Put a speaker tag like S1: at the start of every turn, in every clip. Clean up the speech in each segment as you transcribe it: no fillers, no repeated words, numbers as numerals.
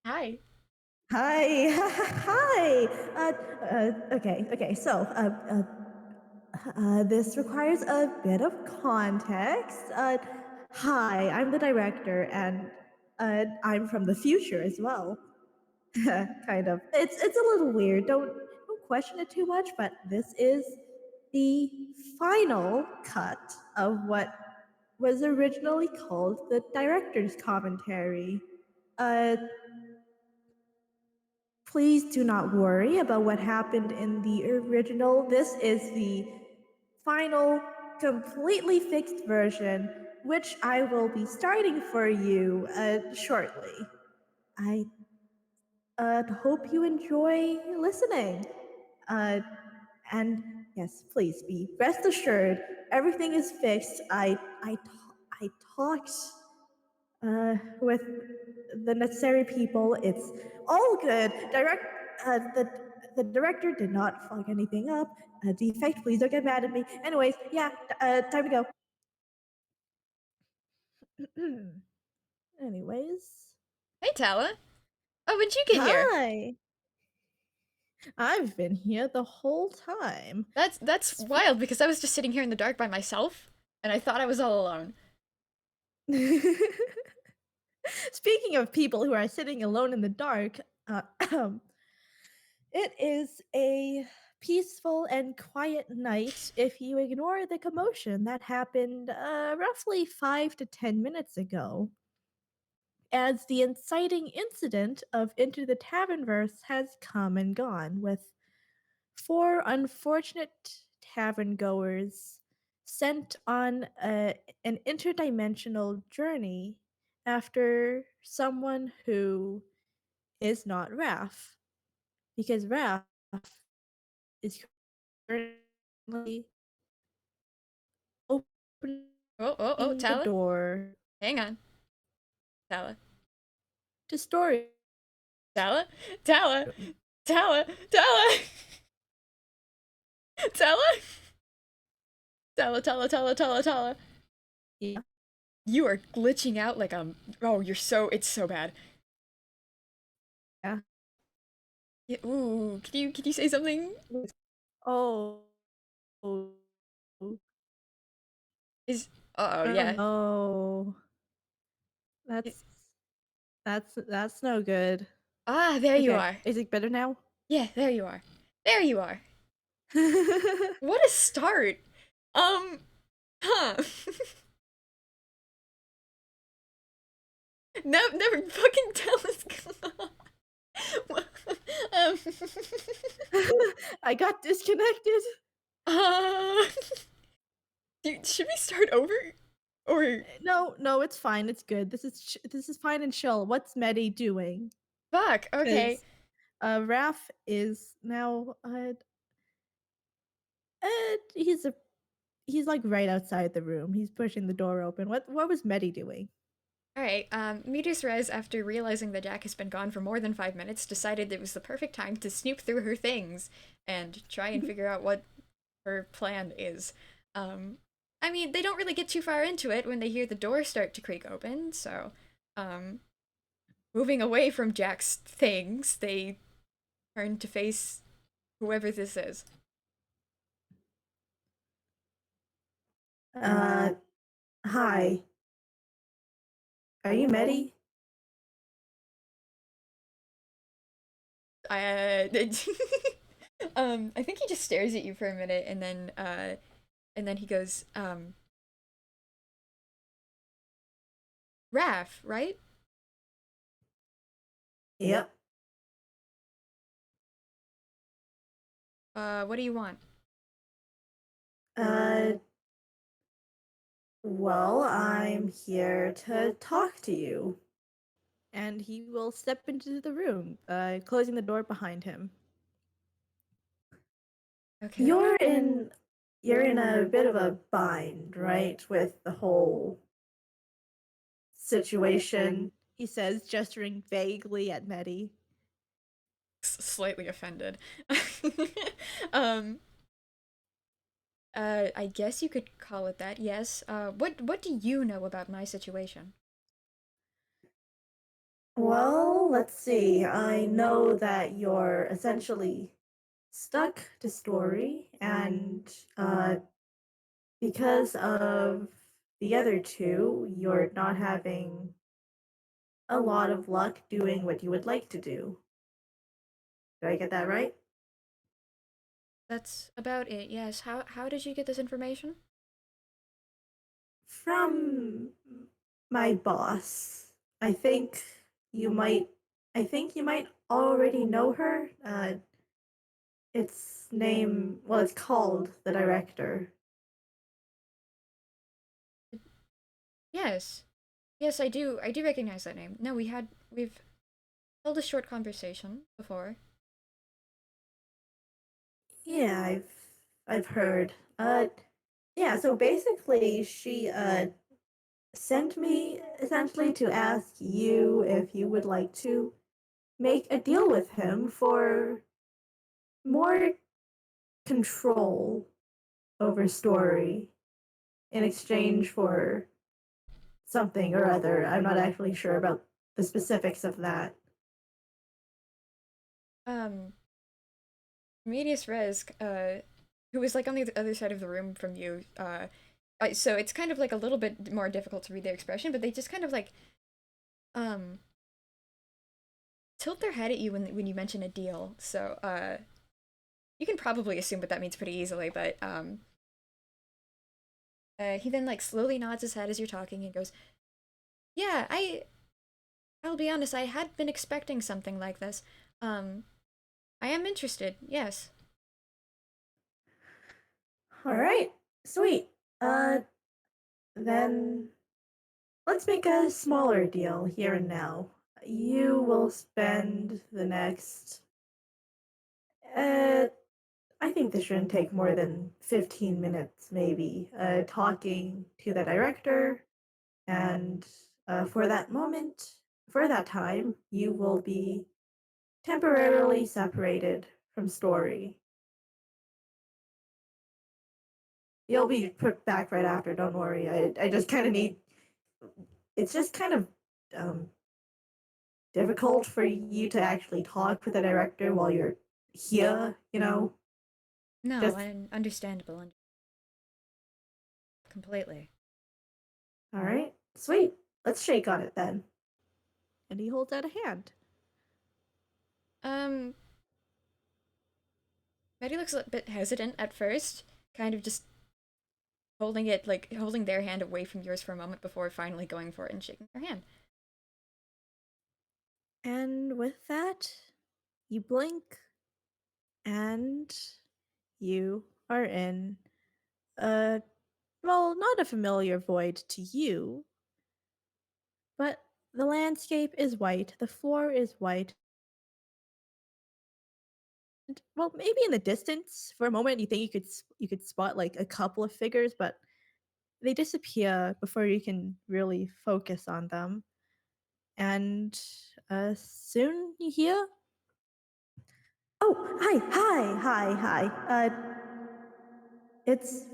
S1: Hi.
S2: Hi, hi. So, this requires a bit of context. Hi, I'm the director, and I'm from the future as well. Kind of. It's a little weird. Don't question it too much. But this is the final cut of what was originally called the director's commentary. Uh, Please do not worry about what happened in the original. This is the final, completely fixed version, which I will be starting for you shortly. I hope you enjoy listening. Uh, and yes, please be rest assured, everything is fixed. I talked with the necessary people. It's all good. The director did not fuck anything up. A defect. Please don't get mad at me. Anyways, yeah. Time to go. Anyways,
S1: Hey, Tala. Oh, when'd you get here?
S2: hi. I've been here the whole time.
S1: That's wild because I was just sitting here in the dark by myself, and I thought I was all alone.
S2: Speaking of people who are sitting alone in the dark, uh, it is a peaceful and quiet night if you ignore the commotion that happened roughly 5 to 10 minutes ago, as the inciting incident of Into the Tavernverse has come and gone, with four unfortunate tavern goers sent on an interdimensional journey after someone who is not Raph, because Raph is currently
S1: Oh,
S2: opening the
S1: Tala?
S2: door
S1: Hang on. Tala.
S2: to story
S1: Tala? Tala?
S2: room.
S1: Tala? Tala? Tala? Tala.
S2: Yeah.
S1: You are glitching out like oh, it's so bad.
S2: Yeah.
S1: Yeah, ooh, can you say something?
S2: Oh, oh,
S1: Is Uh-oh,
S2: oh
S1: yeah.
S2: no.
S1: It-
S2: That's that's no good.
S1: There you
S2: Okay,
S1: are.
S2: is it better now?
S1: Yeah, there you are. There you are. What a start. Um, huh. No, never fucking tell us. um,
S2: I got disconnected.
S1: uh, should we start over? Or
S2: No, no, it's fine. It's good. This is fine and chill. What's Medi doing?
S1: fuck? Okay.
S2: Because Raph is now he's he's like right outside the room. He's pushing the door open. What was Medi doing?
S1: All right. Meteor's Res, after realizing that Jack has been gone for more than 5 minutes, decided it was the perfect time to snoop through her things and try and figure out what her plan is. Um, I mean, they don't really get too far into it when they hear the door start to creak open. So, um, moving away from Jack's things, they turn to face whoever this is.
S2: Uh, hi. Are you Medi?
S1: I I think he just stares at you for a minute and then he goes, Raph, right?
S2: Yep.
S1: What do you want?
S2: Uh, well, I'm here to talk to you. And he will step into the room, closing the door behind him.
S1: Okay.
S2: You're in a bit of a bind, right, with the whole situation, he says, gesturing vaguely at Medi.
S1: Slightly offended. um, I guess you could call it that, yes. What do you know about my situation?
S2: Well, let's see. I know that you're essentially stuck to story, and because of the other two, you're not having a lot of luck doing what you would like to do. Did I get that right?
S1: That's about it, yes. How did you get this information?
S2: From my boss. I think you might I think you might already know her. It's called The Director.
S1: Yes. Yes, I do. I do recognize that name. No, we've held a short conversation before.
S2: Yeah, I've heard. Yeah, so basically she sent me essentially to ask you if you would like to make a deal with him for more control over story in exchange for something or other. I'm not actually sure about the specifics of that.
S1: Um, Medias Res, who was like on the other side of the room from you, so it's kind of like a little bit more difficult to read their expression, but they just kind of like um tilt their head at you when you mention a deal. So you can probably assume what that means pretty easily, but he then like slowly nods his head as you're talking and goes, "Yeah, I'll be honest, I had been expecting something like this. Um, I am interested. Yes."
S2: All right, sweet. Uh, then let's make a smaller deal here and now. You will spend the next. Uh, I think this shouldn't take more than 15 minutes, maybe. Talking to the director, and for that moment, for that time, you will be temporarily separated from story. You'll be put back right after. Don't worry. I just kind of need. It's just kind of um, difficult for you to actually talk with the director while you're here.
S1: No,
S2: Just
S1: and understandable, completely.
S2: all right. Sweet. Let's shake on it then. And he holds out a hand.
S1: Um, Betty looks a bit hesitant at first, kind of just holding it like holding their hand away from yours for a moment before finally going for it and shaking their hand.
S2: And with that, you blink and you are in a, well, not a familiar void to you, but the landscape is white, the floor is white. And, well, maybe in the distance for a moment you think you could spot like a couple of figures, but they disappear before you can really focus on them. And soon you hear, "Oh, hi. It's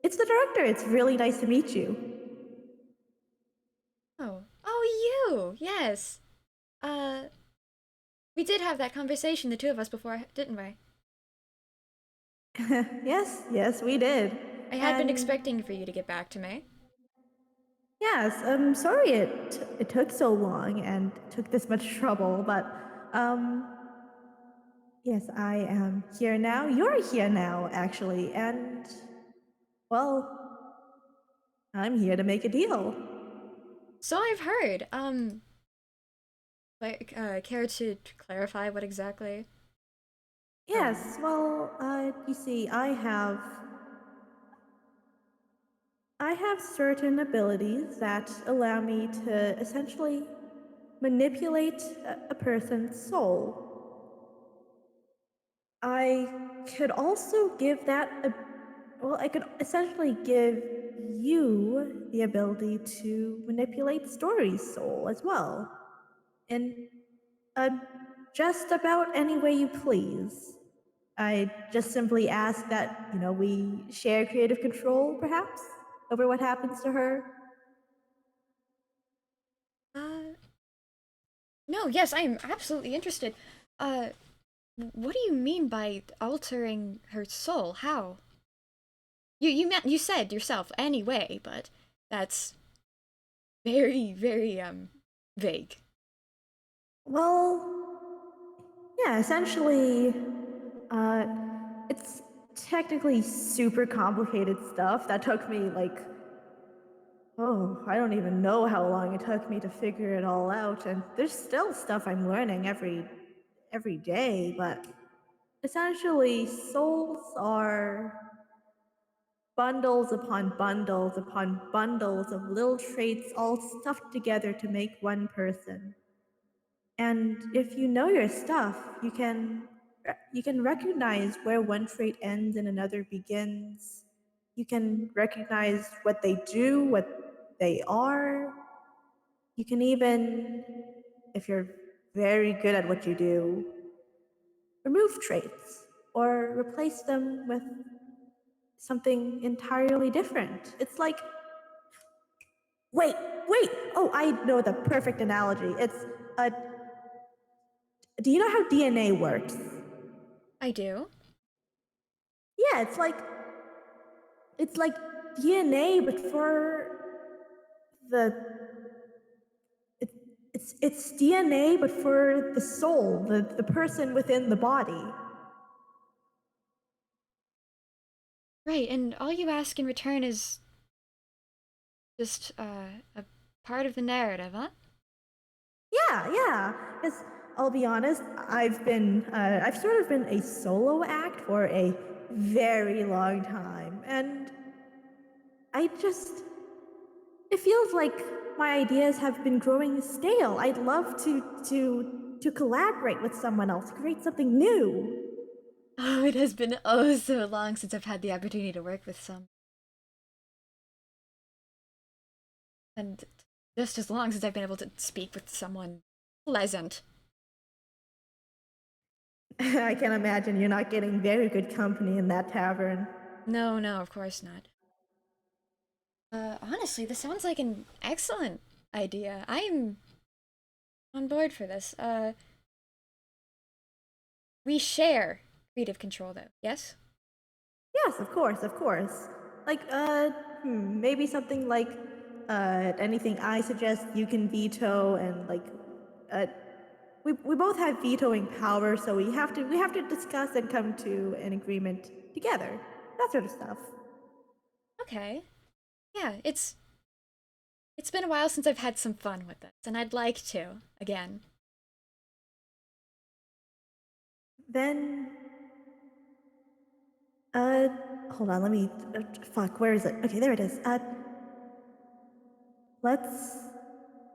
S2: it's the director. It's really nice to meet you."
S1: Oh, you! Yes. Uh, we did have that conversation, the two of us, before, didn't we?
S2: Yes, we did.
S1: I had been
S2: And
S1: expecting for you to get back to me.
S2: yes, I'm sorry it took so long and took this much trouble, but um yes, I am here now. You're here now, actually, and well, I'm here to make a deal.
S1: So I've heard. Like, care to clarify what exactly?
S2: Yes, well, you see, I have certain abilities that allow me to essentially manipulate a person's soul. I could also give I could essentially give you the ability to manipulate Story's soul as well. In uh, just about any way you please. I just simply ask that, we share creative control, perhaps, over what happens to her.
S1: Uh, No, yes, I am absolutely interested. Uh, what do you mean by altering her soul? How? You said yourself anyway, but that's very vague.
S2: Well, yeah, essentially, uh, it's technically super complicated stuff that took me like, oh, I don't even know how long it took me to figure it all out, and there's still stuff I'm learning every day, but essentially, souls are bundles upon bundles of little traits all stuffed together to make one person. And if you know your stuff, you can recognize where one trait ends and another begins. You can recognize what they do, what they are. You can even, if you're very good at what you do, remove traits or replace them with something entirely different. It's like, wait, wait. Oh, I know the perfect analogy. It's a. Do you know how DNA works?
S1: I do.
S2: Yeah, it's like DNA, but for the it, it's DNA, but for the soul, the person within the body.
S1: Right, and all you ask in return is just a part of the narrative, huh?
S2: Yeah, yeah. Because I'll be honest, I've sort of been a solo act for a very long time, and I just it feels like my ideas have been growing stale. I'd love to collaborate with someone else, create something new.
S1: Oh, it has been oh so long since I've had the opportunity to work with some, and just as long since I've been able to speak with someone pleasant.
S2: I can imagine you're not getting very good company in that tavern.
S1: No, no, of course not. Honestly, this sounds like an excellent idea. I'm on board for this. We share creative control, though. Yes.
S2: Yes, of course, of course. Like, maybe something like, anything I suggest you can veto, and like, uh, we both have vetoing power, so we have to discuss and come to an agreement together. That sort of stuff.
S1: Okay. Yeah, it's been a while since I've had some fun with this, and I'd like to again.
S2: Then, uh, hold on, let me. Fuck, where is it? Okay, there it is. Let's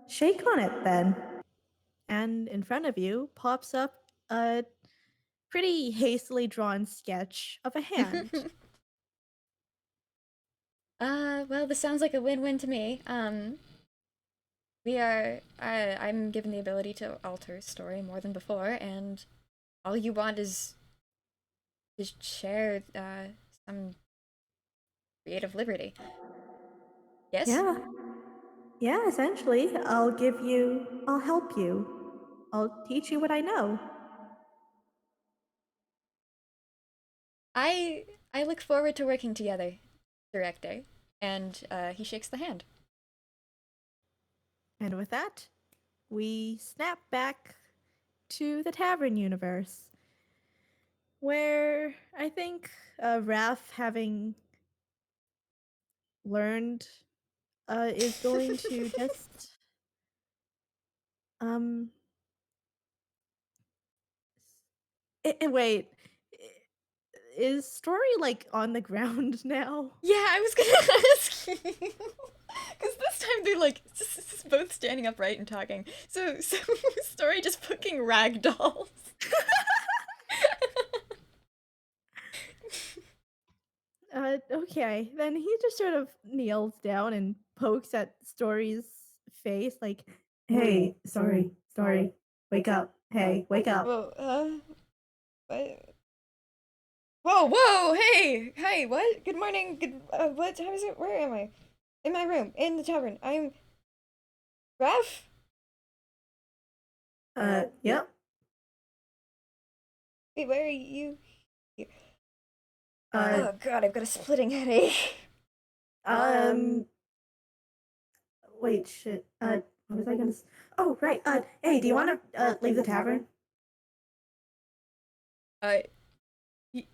S2: shake on it then. And in front of you pops up a pretty hastily drawn sketch of a hand.
S1: Well, this sounds like a win-win to me. I'm given the ability to alter story more than before, and all you want is to share some creative liberty. Yes?
S2: Yeah, yeah, essentially, I'll help you. I'll teach you what I know.
S1: I I look forward to working together, director. And he shakes the hand.
S2: And with that, we snap back to the tavern universe, where I think Raph, having learned, is going to just um. Wait, is Story like on the ground now?
S1: Yeah, I was gonna ask you. Because this time they're like both standing upright and talking. So Story just fucking ragdolls.
S2: Okay. Then he just sort of kneels down and pokes at Story's face, like, "Hey, Story, wake up. Hey, wake up."
S1: Whoa, what? Whoa, hey, what? Good morning, what time is it? Where am I? In my room, in the tavern. I'm Raph?
S2: Yep.
S1: Wait, why are you here?
S2: Uh,
S1: Oh god, I've got a splitting headache.
S2: um, wait, shit. What was I gonna Oh, right. Hey, do you want to, leave the tavern?
S1: Uh, y-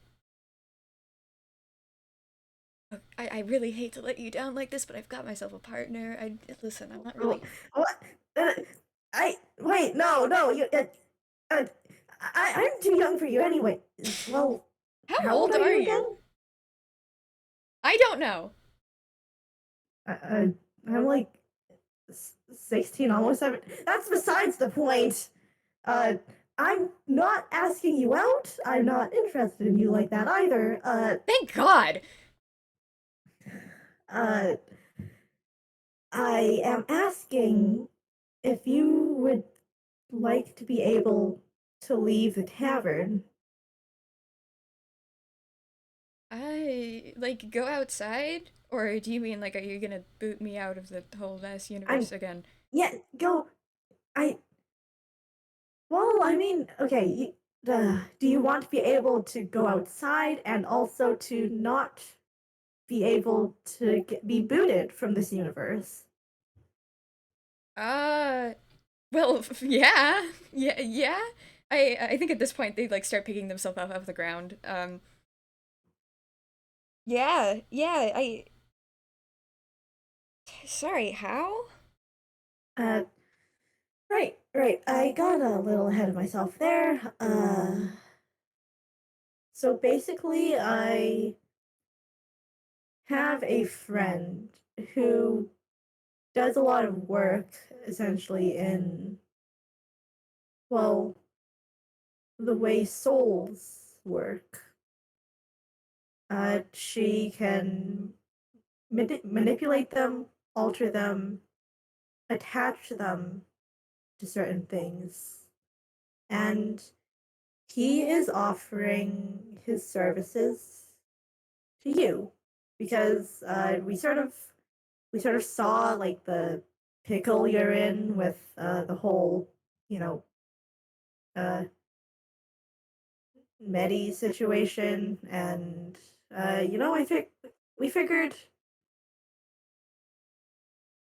S1: I really hate to let you down like this, but I've got myself a partner. Listen, I'm not
S2: Oh,
S1: really.
S2: what? Uh, wait, no, uh, I'm too young for you anyway. Well,
S1: How
S2: how old
S1: old
S2: are
S1: are
S2: you
S1: you?
S2: again?
S1: I don't know.
S2: I'm like 16, almost 7. That's besides the point. Uh, I'm not asking you out. I'm not interested in you like that either.
S1: Thank God.
S2: Uh, I am asking if you would like to be able to leave the tavern.
S1: I like go outside, or do you mean like are you gonna boot me out of the whole mess
S2: I'm
S1: universe again?
S2: Yeah, go. I Well, I mean, okay. Do you want to be able to go outside and also to not be able to be booted from this universe?
S1: Uh, well, yeah, yeah. I think at this point they like start picking themselves up off the ground. Yeah, yeah. Sorry, how?
S2: Uh, right. I got a little ahead of myself there. So basically, I have a friend who does a lot of work essentially in, well, the way souls work. She can manipulate them, alter them, attach them to certain things. And he is offering his services to you because we sort of saw like the pickle you're in with the whole, you know, uh, Medi situation, and I think we figured,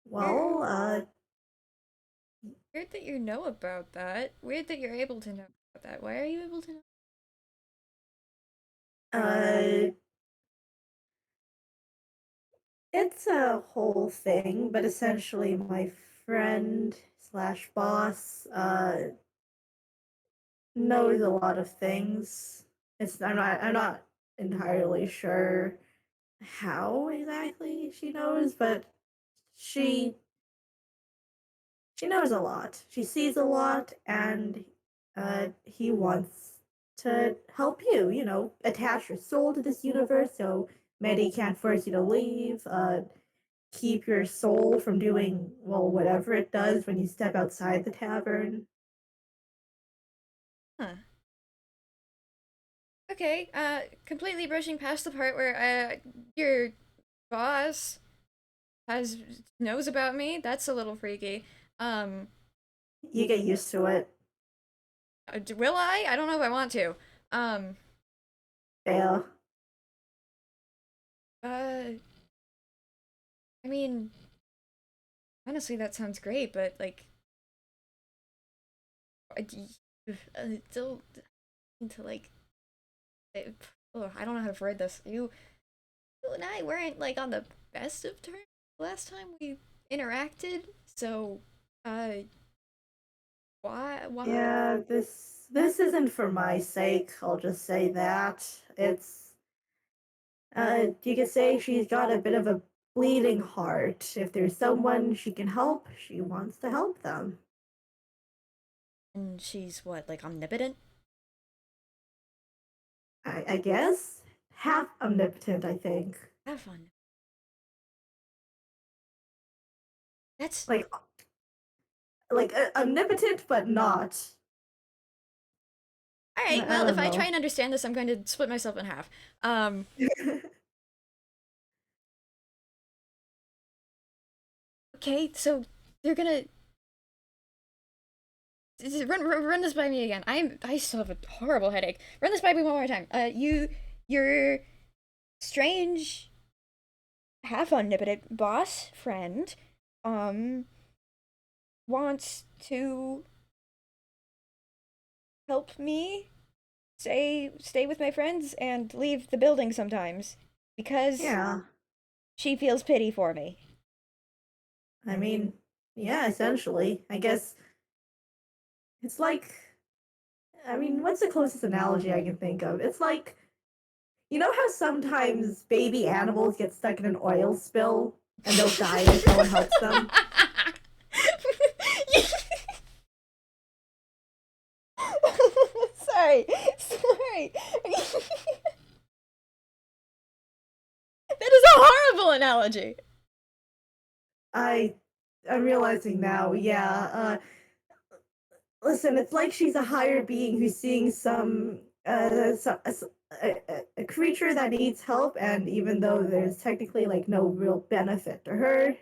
S1: Weird,
S2: well,
S1: weird that you know about that. Weird that you're able to know about that. Why are you able to know?
S2: uh, it's a whole thing, but essentially, my friend slash boss knows a lot of things. I'm not entirely sure how exactly she knows, but she she knows a lot. She sees a lot, and he wants to help you. Attach your soul to this universe, so Medi can't force you to leave. Keep your soul from doing, well, whatever it does when you step outside the tavern.
S1: Huh. Okay. Completely brushing past the part where your boss has knows about me. That's a little freaky. Um,
S2: You get used to it.
S1: will I? I don't know if I want to. Um,
S2: Fail.
S1: uh, I mean, honestly, that sounds great, but like, I still need to like, oh, I don't know how to word this. You and I weren't like on the best of terms last time we interacted, so, uh, why?
S2: Yeah, this isn't for my sake. I'll just say that. You could say she's got a bit of a bleeding heart. If there's someone she can help, she wants to help them.
S1: And she's what, like omnipotent?
S2: I guess half omnipotent, I think.
S1: Have fun. That's
S2: Like omnipotent, but not.
S1: all right.
S2: I
S1: Well, if
S2: don't
S1: I try
S2: know.
S1: and understand this, I'm going to split myself in half. Um, okay, so they're gonna Run this by me again. I still have a horrible headache. Run this by me one more time. Your strange, half omnipotent boss friend, um, wants to help me stay with my friends and leave the building sometimes because
S2: Yeah.
S1: she feels pity for me.
S2: I mean, yeah, essentially. I guess it's like, I mean, what's the closest analogy I can think of? It's like, you know how sometimes baby animals get stuck in an oil spill and they'll die if no one helps them?
S1: Sorry, sorry. That is a horrible analogy.
S2: I I'm realizing now, yeah. Listen, it's like she's a higher being who's seeing a creature that needs help, and even though there's technically like no real benefit to her,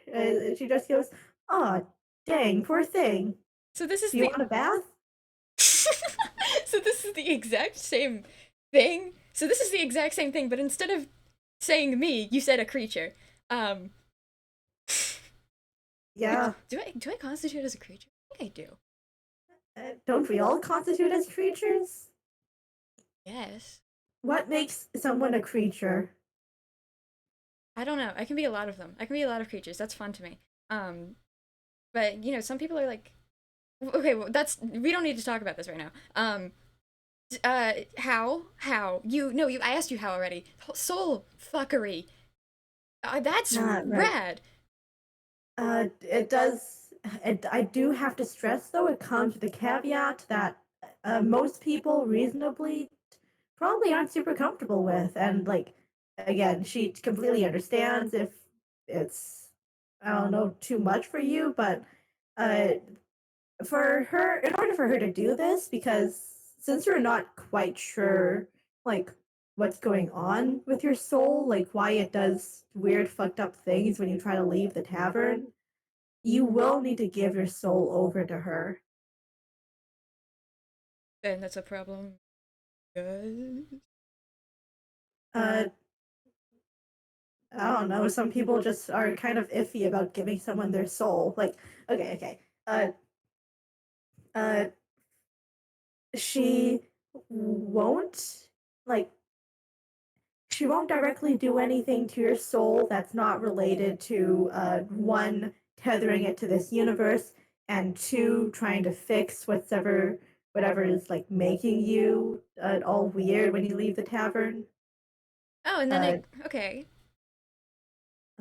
S2: she just goes, "Oh, dang, poor thing.
S1: So this is
S2: Do you
S1: the
S2: want a bath?"
S1: so this is the exact same thing. So this is the exact same thing, but instead of saying me, you said a creature. Um,
S2: Yeah.
S1: do I constitute as a creature? I think I do.
S2: Don't we all constitute as creatures?
S1: Yes.
S2: What makes someone a creature?
S1: I don't know. I can be a lot of them. I can be a lot of creatures. That's fun to me. Um, but some people are like, okay, well, that's we don't need to talk about this right now. How you no you I asked you how already. Soul fuckery. That's
S2: Right.
S1: rad.
S2: It does. I do have to stress, though, it comes with the caveat that most people reasonably probably aren't super comfortable with. And, like, again, she completely understands if it's, I don't know, too much for you, but uh, for her, in order for her to do this, because since you're not quite sure, like, what's going on with your soul, like, why it does weird, fucked up things when you try to leave the tavern, you will need to give your soul over to her.
S1: Then that's a problem. Good.
S2: Uh, I don't know. Some people just are kind of iffy about giving someone their soul. Like, okay. Uh, uh, she won't like she won't directly do anything to your soul that's not related to one tethering it to this universe and two trying to fix whatever is like making you all weird when you leave the tavern.
S1: Oh, and then
S2: Uh,
S1: it okay.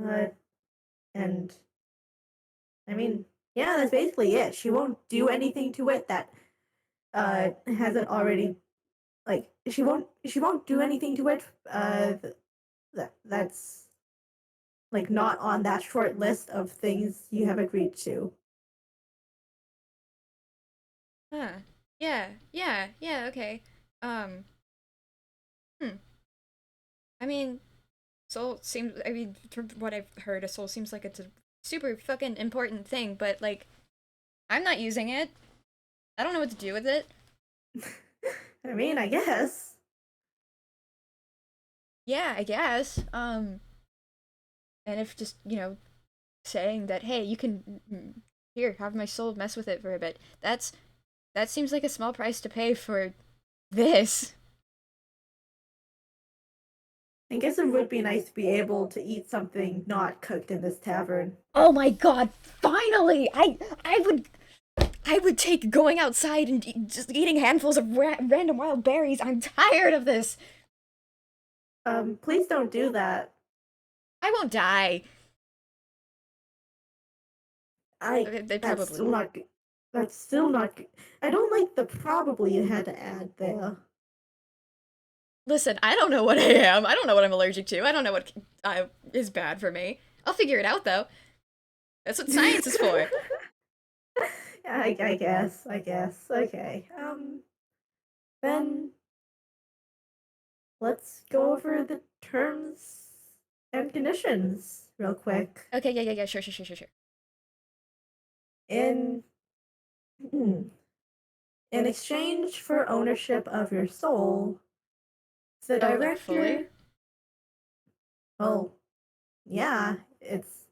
S2: uh, and I mean, yeah, that's basically it. She won't do anything to it that hasn't already like she won't do anything to it that's like not on that short list of things you have agreed to.
S1: Huh. Yeah, okay. Um, hmm. I mean, soul seems I mean, from what I've heard, a soul seems like it's a super fucking important thing, but like I'm not using it. I don't know what to do with it.
S2: I mean, I guess.
S1: Yeah, I guess. And if just, saying that, hey, you can here, have my soul mess with it for a bit. That seems like a small price to pay for this.
S2: I guess it would be nice to be able to eat something not cooked in this tavern.
S1: Oh my god, finally! I would take going outside and just eating handfuls of random wild berries. I'm tired of this.
S2: Please don't do that.
S1: I won't die.
S2: I
S1: They
S2: that's
S1: probably
S2: still
S1: will.
S2: not that's still not I don't like the probably you had to add there.
S1: Listen, I don't know what I am. I don't know what I'm allergic to. I don't know what is bad for me. I'll figure it out though. That's what
S2: Yeah,
S1: science is for.
S2: I guess. Okay. Then let's go over the terms and conditions real quick.
S1: Okay, yeah, sure.
S2: In In exchange for ownership of your soul, the
S1: Oh, like fully?
S2: director. Well, yeah, it's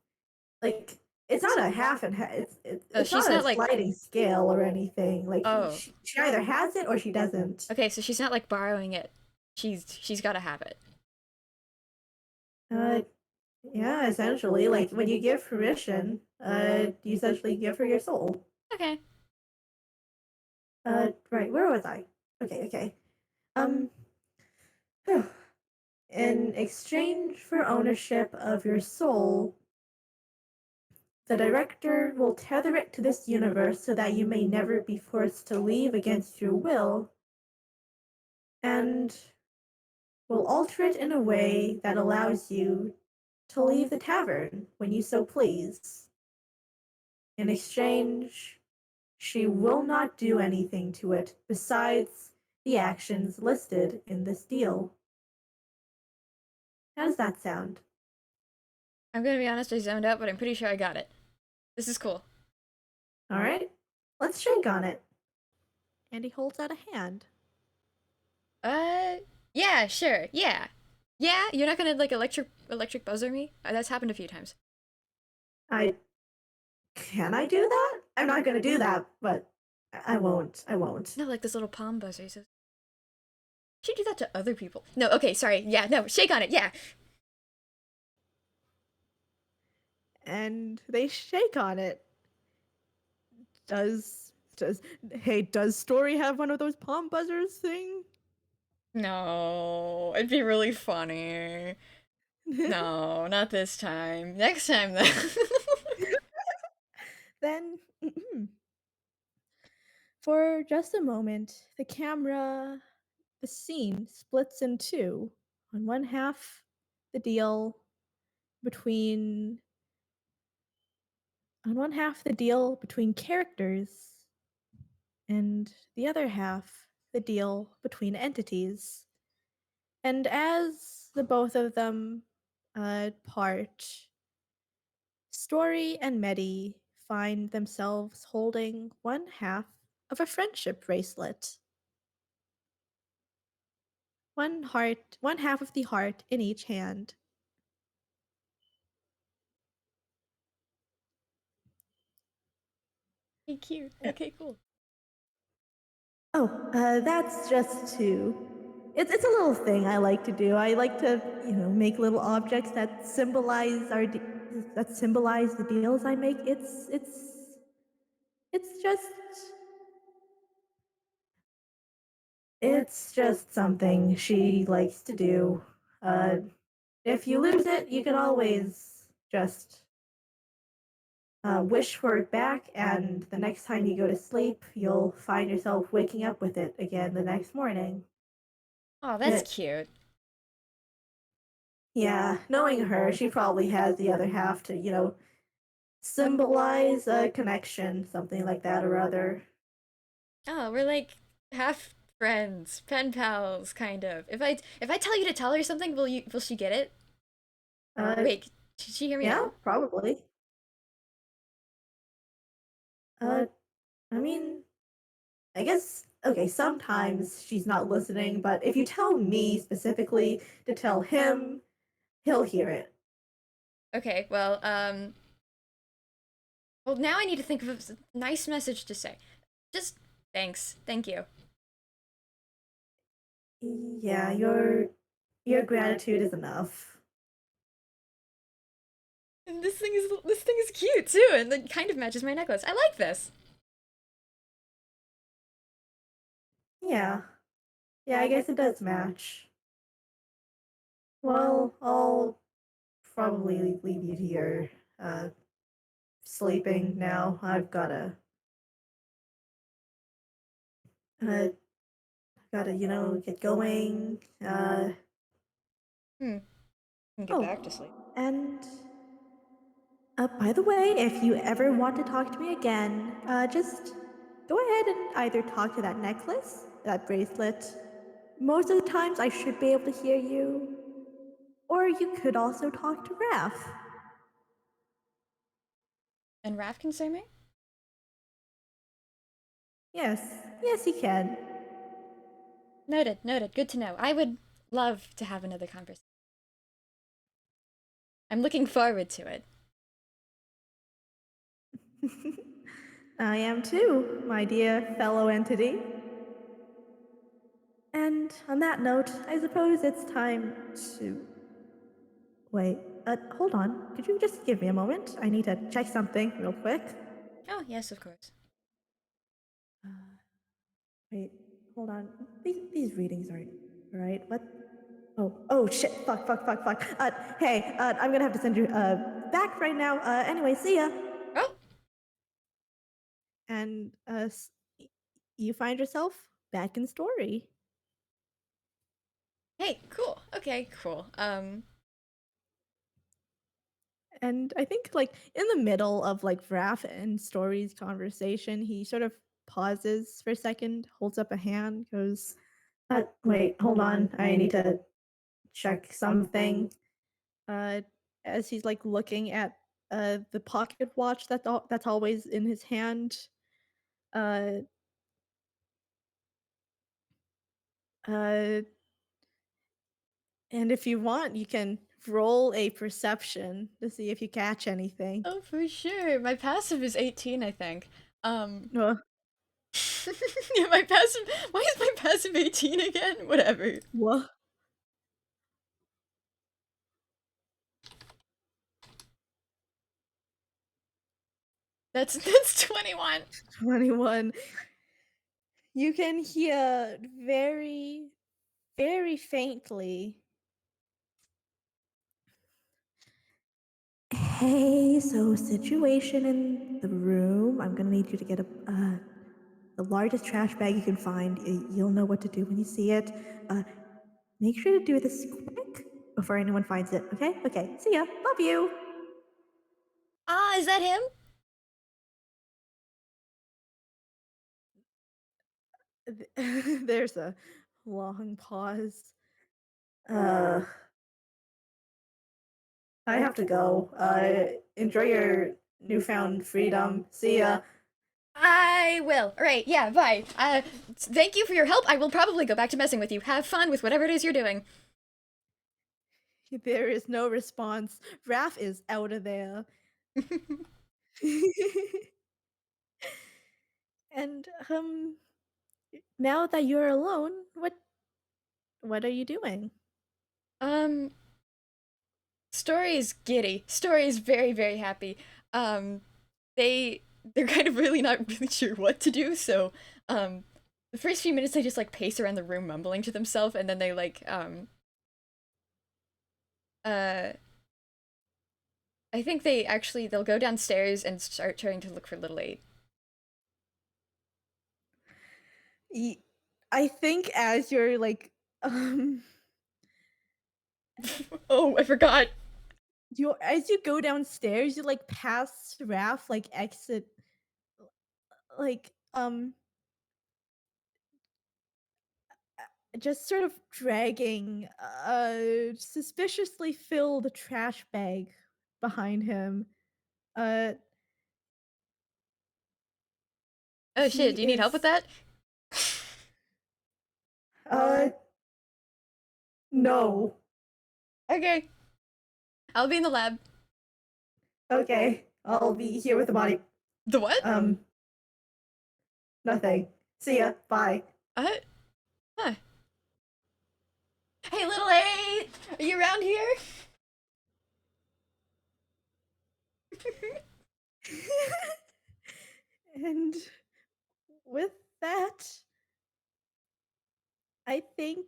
S2: like it's not a half and half.
S1: Oh,
S2: It's
S1: she's
S2: not a
S1: not like.
S2: sliding scale or anything. Like
S1: Oh,
S2: she either has it or she doesn't.
S1: okay, so she's not like borrowing it. She's got to have it.
S2: Uh, yeah, essentially, like when you give permission, you essentially give her your soul.
S1: Okay.
S2: Right, where was I? Okay. Um, in exchange for ownership of your soul, the director will tether it to this universe so that you may never be forced to leave against your will, and will alter it in a way that allows you to leave the tavern when you so please. In exchange, she will not do anything to it besides the actions listed in this deal. How does that sound?
S1: I'm gonna be honest, I zoned out, but I'm pretty sure I got it. This is cool.
S2: All right, let's shake on it. And he holds out a hand.
S1: Uh, yeah, sure, yeah. Yeah, you're not gonna like electric buzzer me? That's happened a few times.
S2: I can I do that? I'm not gonna do that, but I won't. I won't.
S1: No, like this little palm buzzer. So she do that to other people. No, okay, sorry. Yeah, no, shake on it. Yeah.
S2: And they shake on it. Does hey, does Story have one of those palm buzzers thing?
S1: No, it'd be really funny. No, not this time. Next time, then.
S2: Then for just a moment, the scene splits in two. On one half, the deal between the deal between characters, and the other half, the deal between entities. And as the both of them part, Story and Medi find themselves holding one half of a friendship bracelet. One half of the heart in each hand.
S1: Hey, cute. Okay, cool.
S2: Oh, that's just to. It's a little thing I like to do. I like to, make little objects that symbolize the deals I make. It's just something she likes to do. Uh, if you lose it, you can always just wish for it back, and the next time you go to sleep, you'll find yourself waking up with it again the next morning.
S1: Oh, that's
S2: It,
S1: cute.
S2: yeah, knowing her, she probably has the other half to, symbolize a connection, something like that or other.
S1: Oh, we're like half friends, pen pals, kind of. If I tell you to tell her something, will she get it?
S2: Uh,
S1: Wait, did she hear me
S2: yeah,
S1: now?
S2: probably. Uh, I mean, I guess, okay, sometimes she's not listening, but if you tell me specifically to tell him, he'll hear it.
S1: Okay, well now I need to think of a nice message to say. Just thanks, thank you.
S2: Yeah, your gratitude is enough.
S1: And this thing is cute too, and it kind of matches my necklace. I like this.
S2: Yeah. Yeah, I guess it does match. Well, I'll probably leave you to your uh sleeping now. I've uh gotta, get going.
S1: Hmm. And get back to
S2: Oh,
S1: sleep.
S2: and by the way, if you ever want to talk to me again, just go ahead and either talk to that necklace, that bracelet. Most of the times I should be able to hear you. Or you could also talk to Raph.
S1: And Raph can say me?
S2: Yes, yes, you can.
S1: Noted, noted. Good to know. I would love to have another conversation. I'm looking forward to it.
S2: I am too, my dear fellow entity. And on that note, I suppose it's time to. Wait, hold on. Could you just give me a moment? I need to check something real quick.
S1: Oh, yes, of course.
S2: Uh, Wait, hold on. These readings aren't right. What? Oh, shit. Fuck. Hey, I'm gonna have to send you, back right now. Anyway, see ya.
S1: Oh,
S2: And, you find yourself back in story.
S1: hey, cool. Okay, cool.
S2: And I think, like, in the middle of, like, Raph and Story's conversation, he sort of pauses for a second, holds up a hand, goes, wait, hold on. I need to check something. Uh, as he's, like, looking at, the pocket watch that's always in his hand. Uh, uh, and if you want, you can roll a perception to see if you catch anything.
S1: Oh, for sure. My passive is 18, I think. Um,
S2: Uh,
S1: yeah, my passive. Why is my passive 18 again? Whatever.
S2: what?
S1: That's 21.
S2: 21. You can hear very, very faintly. Hey, so situation in the room. I'm gonna need you to get the largest trash bag you can find. You'll know what to do when you see it. Uh, Make sure to do this quick before anyone finds it. Okay? Okay. See ya. Love you.
S1: Ah, is that him?
S2: There's a long pause. Uh, I have to go. Enjoy your newfound freedom. See ya.
S1: I will. All right, yeah, bye. Thank you for your help. I will probably go back to messing with you. Have fun with whatever it is you're doing.
S2: There is no response. Raph is out of there. And now that you're alone, what are you doing?
S1: um, Story is giddy. Story is very, very happy. Um, they're kind of really not really sure what to do, so the first few minutes they just like pace around the room mumbling to themselves, and then they like uh I think they'll go downstairs and start trying to look for little eight.
S2: I think as you're like um
S1: Oh, I forgot.
S2: you as you go downstairs, you like pass Raph, like exit, like just sort of dragging a suspiciously filled trash bag behind him. Uh
S1: Oh
S2: he
S1: shit, do you need help with
S2: is
S1: that?
S2: uh no.
S1: Okay. I'll be in the lab.
S2: Okay. I'll be here with the body.
S1: The what?
S2: Um Nothing. See ya. Bye.
S1: Uh, huh. Hey, little eight! Are you around here?
S2: And with that, I think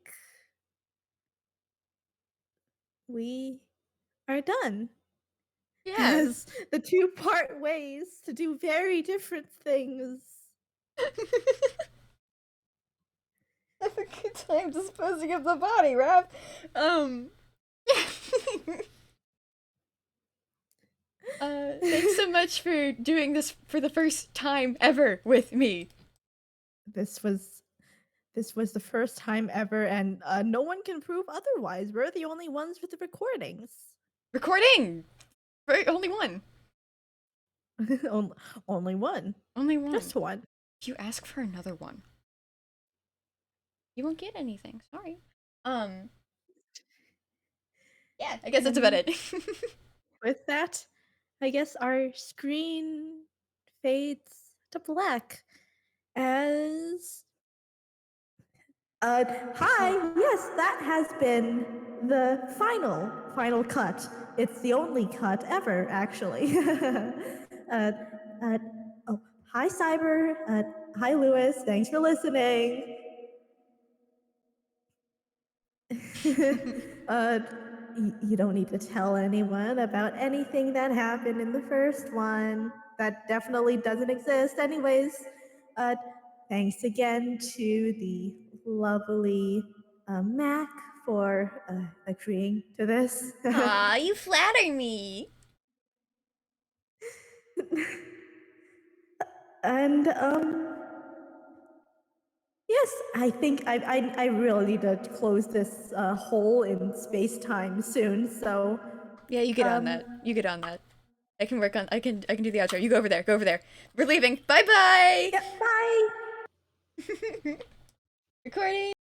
S2: we are done.
S1: Yeah.
S2: As the two part ways to do very different things.
S1: Have a good time disposing of the body, Raph. Um. Thanks so much for doing this for the first time ever with me.
S2: this was this was the first time ever, and no one can prove otherwise. We're the only ones with the recordings.
S1: Recording! Only one.
S2: On- Only one.
S1: Only one.
S2: Just one.
S1: If you ask for another one, you won't get anything. Sorry. Um, yeah, I guess that's about
S2: And
S1: it.
S2: with that, I guess our screen fades to black as hi, yes, that has been the final cut. It's the only cut ever, actually. uh, uh, oh, hi, Cyber. Hi, Lewis. Thanks for listening. uh, you don't need to tell anyone about anything that happened in the first one. That definitely doesn't exist, anyways. Uh, thanks again to the lovely Mac for agreeing to this.
S1: Aw, you flatter me.
S2: And yes, I think I really need to close this hole in space time soon. So
S1: Yeah, you get on
S2: um,
S1: that. You get on that. I can work on. I can do the outro. You go over there. Go over there. We're leaving. Bye bye.
S2: yeah, bye.
S1: Recording.